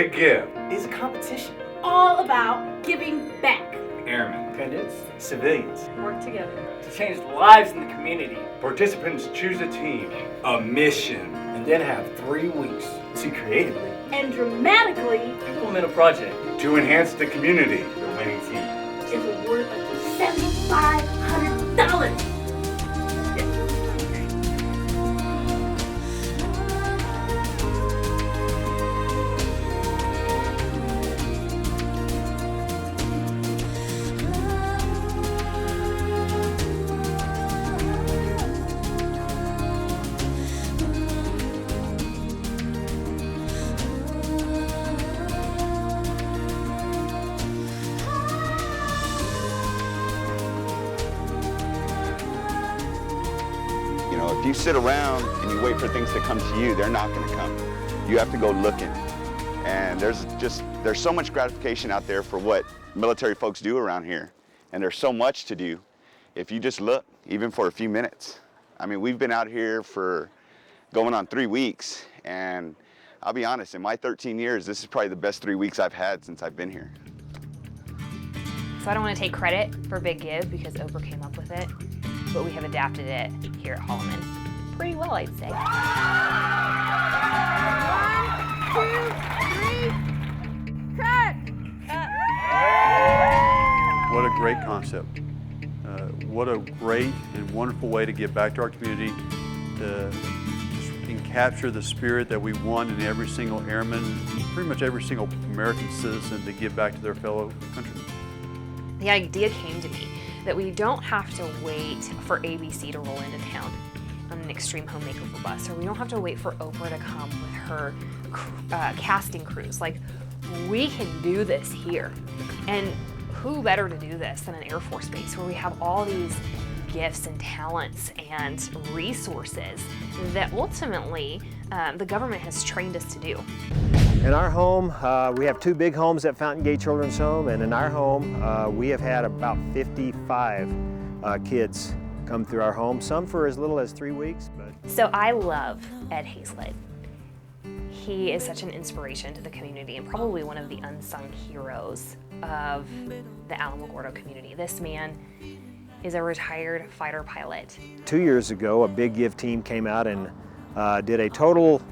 Big Give is a competition. All about giving back. Airmen, cadets, civilians Work together to change lives in the community. Participants choose a team, a mission, and then have 3 weeks to creatively and dramatically Implement a project to enhance the community. the winning team. is worth $7,500. You know, if you sit around and you wait for things to come to you, they're not going to come. You have to go looking. And there's so much gratification out there for what military folks do around here. And there's so much to do if you just look, even for a few minutes. I mean, we've been out here for going on 3 weeks, and I'll be honest, in my 13 years, this is probably the best 3 weeks I've had since I've been here. So I don't want to take credit for Big Give because Oprah came up with it, but we have adapted it here at Holloman pretty well, I'd say. 1, 2, 3, cut! What a great concept. What a great and wonderful way to give back to our community, to capture the spirit that we want in every single airman, pretty much every single American citizen, to give back to their fellow countrymen. The idea came to me that we don't have to wait for ABC to roll into town on an extreme home makeover bus, or we don't have to wait for Oprah to come with her casting crews. Like, we can do this here. And who better to do this than an Air Force Base where we have all these gifts and talents and resources that ultimately the government has trained us to do. In our home, we have 2 big homes at Fountain Gate Children's Home, and in our home, we have had about 55 kids come through our home, some for as little as 3 weeks. So I love Ed Hazlett. He is such an inspiration to the community and probably one of the unsung heroes of the Alamogordo community. This man is a retired fighter pilot. 2 years ago, a Big Give team came out and did a total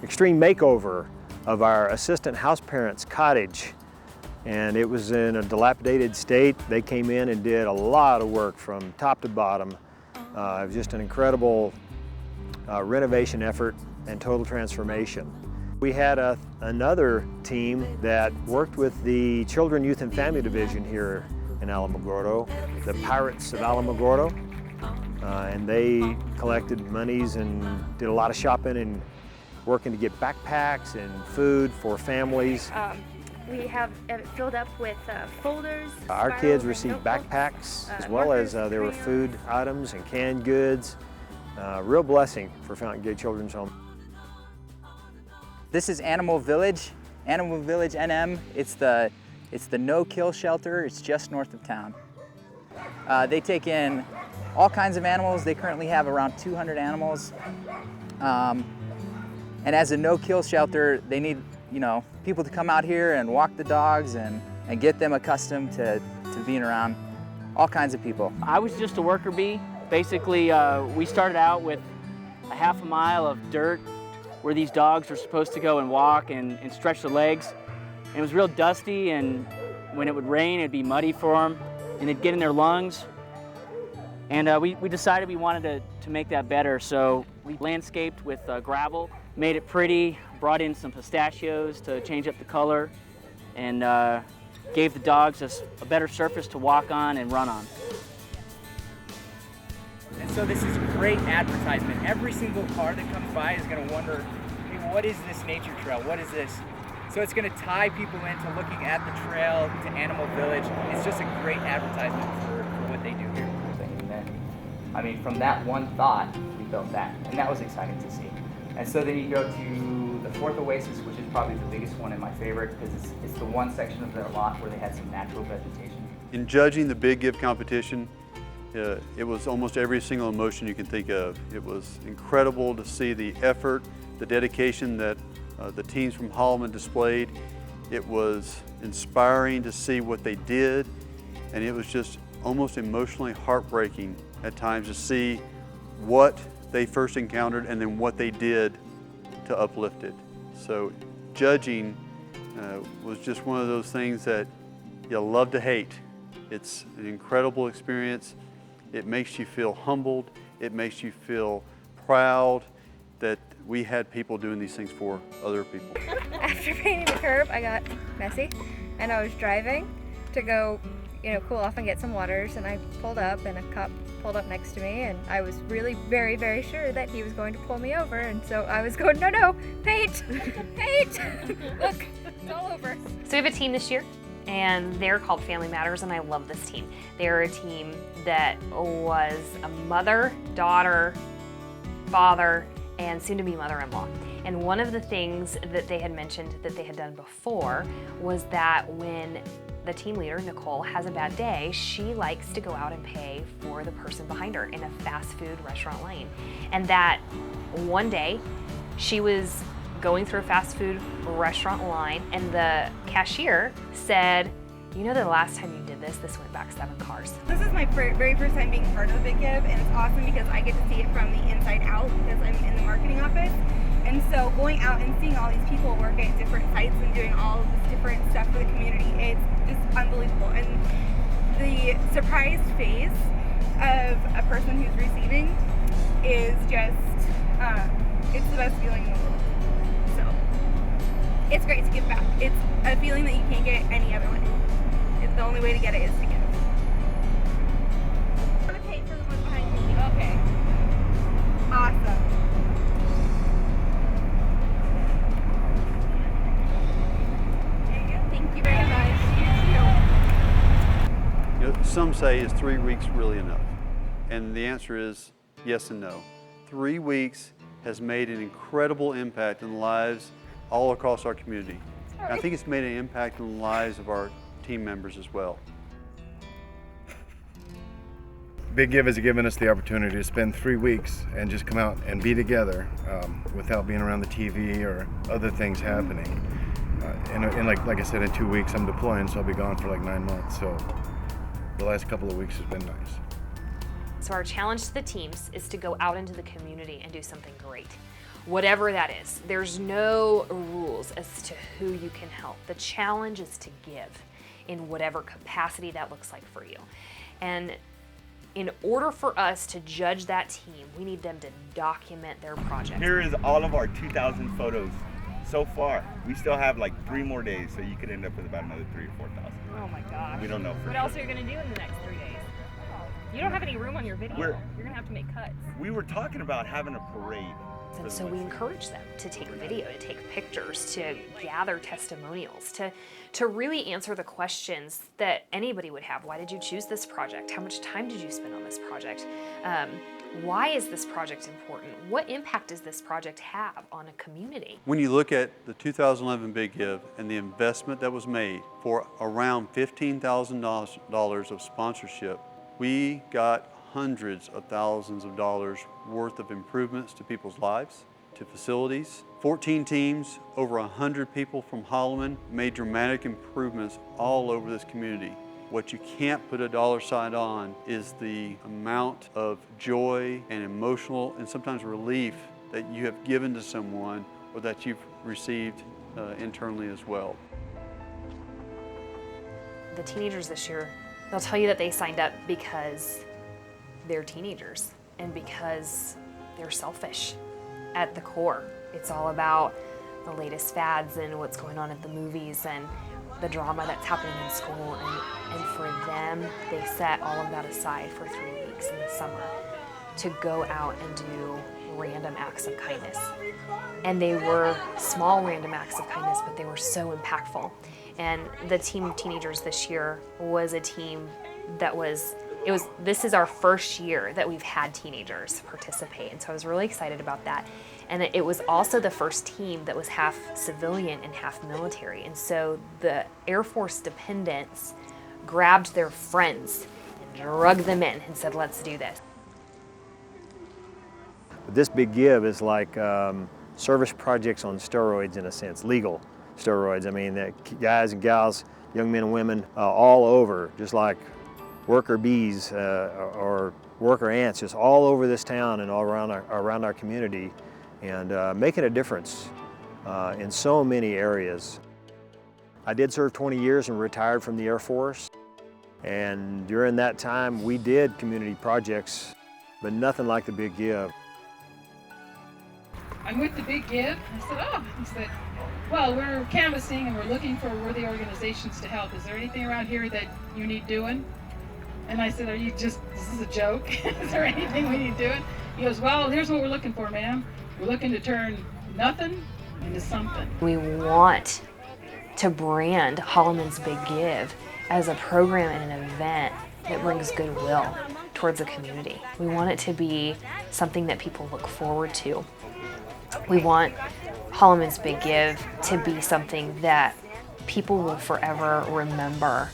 extreme makeover of our assistant house parents' cottage. And it was in a dilapidated state. They came in and did a lot of work from top to bottom. It was just an incredible renovation effort and total transformation. We had another team that worked with the Children, Youth, and Family Division here in Alamogordo, the Pirates of Alamogordo, and they collected monies and did a lot of shopping and working to get backpacks and food for families. We have it filled up with folders. Our kids received backpacks, as well as there were food items and canned goods. Real blessing for Fountain Gate Children's Home. This is Animal Village NM. It's the no-kill shelter. It's just north of town. They take in all kinds of animals. They currently have around 200 animals. And as a no-kill shelter, they need, people to come out here and walk the dogs and get them accustomed to being around all kinds of people. I was just a worker bee. Basically, we started out with a half a mile of dirt where these dogs were supposed to go and walk and stretch their legs. And it was real dusty, and when it would rain, it'd be muddy for them, and it'd get in their lungs. And we decided we wanted to make that better, so we landscaped with gravel, made it pretty, brought in some pistachios to change up the color, and gave the dogs a better surface to walk on and run on. And so this is great advertisement. Every single car that comes by is going to wonder, hey, what is this nature trail? What is this? So it's going to tie people into looking at the trail, to Animal Village. It's just a great advertisement for what they do here. And then, from that one thought, we built that. And that was exciting to see. And so then you go to the fourth oasis, which is probably the biggest one and my favorite, because it's the one section of their lot where they had some natural vegetation. In judging the Big Give competition, it was almost every single emotion you can think of. It was incredible to see the effort, the dedication that the teams from Holloman displayed. It was inspiring to see what they did, and it was just almost emotionally heartbreaking at times to see what they first encountered and then what they did to uplift it. So judging was just one of those things that you love to hate. It's an incredible experience. It makes you feel humbled. It makes you feel proud that we had people doing these things for other people. After painting the curb, I got messy, and I was driving to go, cool off and get some waters, and I pulled up, and a cop pulled up next to me, and I was really very, very sure that he was going to pull me over, and so I was going, no, paint, paint, look, it's all over. So we have a team this year, and they're called Family Matters, and I love this team. They're a team that was a mother, daughter, father, and soon-to-be mother-in-law. And one of the things that they had mentioned that they had done before was that when the team leader, Nicole, has a bad day, she likes to go out and pay for the person behind her in a fast food restaurant lane. And that one day, she was going through a fast food restaurant line, and the cashier said, the last time you did this went back 7 cars. This is my very first time being part of a Big Give, and it's awesome because I get to see it from the inside out because I'm in the marketing office. And so going out and seeing all these people work at different sites and doing all of this different stuff for the community, it's just unbelievable. And the surprised face of a person who's receiving is just, it's the best feeling in the world. So it's great to give back. It's a feeling that you can't get any other way. The only way to get it is to give. I'm gonna pay for the one behind me. Okay. Awesome. There you go. Thank you very much. Some say, is 3 weeks really enough? And the answer is yes and no. 3 weeks has made an incredible impact in the lives all across our community. And I think it's made an impact in the lives of our team members as well. Big Give has given us the opportunity to spend 3 weeks and just come out and be together without being around the TV or other things happening. And like I said, in 2 weeks I'm deploying, so I'll be gone for like 9 months. So the last couple of weeks has been nice. So our challenge to the teams is to go out into the community and do something great. Whatever that is, there's no rules as to who you can help. The challenge is to give in whatever capacity that looks like for you. And in order for us to judge that team, we need them to document their project. Here is all of our 2,000 photos so far. We still have like 3 more days, so you could end up with about another 3,000 or 4,000. Oh my gosh. We don't know for What else are you gonna do in the next 3 days? You don't have any room on your video. You're gonna have to make cuts. We were talking about having a parade. And so we encourage them to take video, to take pictures, to gather testimonials, to really answer the questions that anybody would have. Why did you choose this project? How much time did you spend on this project? Why is this project important? What impact does this project have on a community? When you look at the 2011 Big Give and the investment that was made for around $15,000 of sponsorship, we got hundreds of thousands of dollars worth of improvements to people's lives, to facilities. 14 teams, over 100 people from Holloman made dramatic improvements all over this community. What you can't put a dollar sign on is the amount of joy and emotional and sometimes relief that you have given to someone or that you've received internally as well. The teenagers this year, they'll tell you that they signed up because they're teenagers and because they're selfish at the core. It's all about the latest fads and what's going on at the movies and the drama that's happening in school. And for them, they set all of that aside for 3 weeks in the summer to go out and do random acts of kindness. And they were small random acts of kindness, but they were so impactful. And the team of teenagers this year was a team that this is our first year that we've had teenagers participate, and so I was really excited about that. And it was also the first team that was half civilian and half military, and so the Air Force dependents grabbed their friends and drugged them in and said, let's do this. This Big Give is like service projects on steroids in a sense, legal steroids. I mean, the guys and gals, young men and women all over, just like worker bees or worker ants, just all over this town and all around our community, and making a difference in so many areas. I did serve 20 years and retired from the Air Force, and during that time we did community projects, but nothing like the Big Give. I'm with the Big Give. I said, oh, he said, well, we're canvassing and we're looking for worthy organizations to help. Is there anything around here that you need doing? And I said, this is a joke? Is there anything we need doing? He goes, well, here's what we're looking for, ma'am. We're looking to turn nothing into something. We want to brand Holloman's Big Give as a program and an event that brings goodwill towards the community. We want it to be something that people look forward to. We want Holloman's Big Give to be something that people will forever remember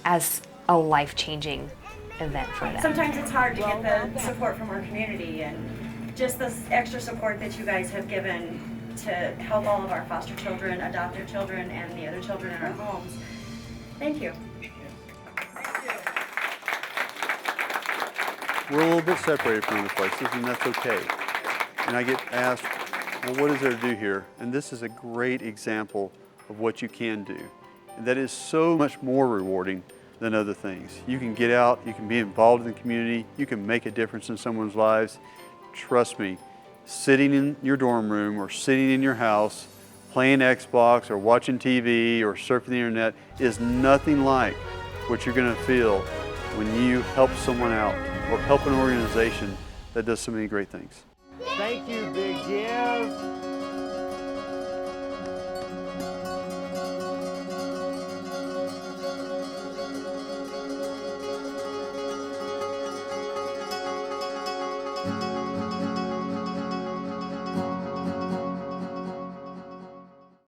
as a life-changing event for them. Sometimes it's hard to get the support from our community, and just this extra support that you guys have given to help all of our foster children, adopted children, and the other children in our homes. Thank you. We're a little bit separated from other places, and that's okay. And I get asked, well, what is there to do here? And this is a great example of what you can do. And that is so much more rewarding than other things. You can get out, you can be involved in the community, you can make a difference in someone's lives. Trust me, sitting in your dorm room or sitting in your house, playing Xbox or watching TV or surfing the internet is nothing like what you're gonna feel when you help someone out or help an organization that does so many great things. Thank you, Big Give.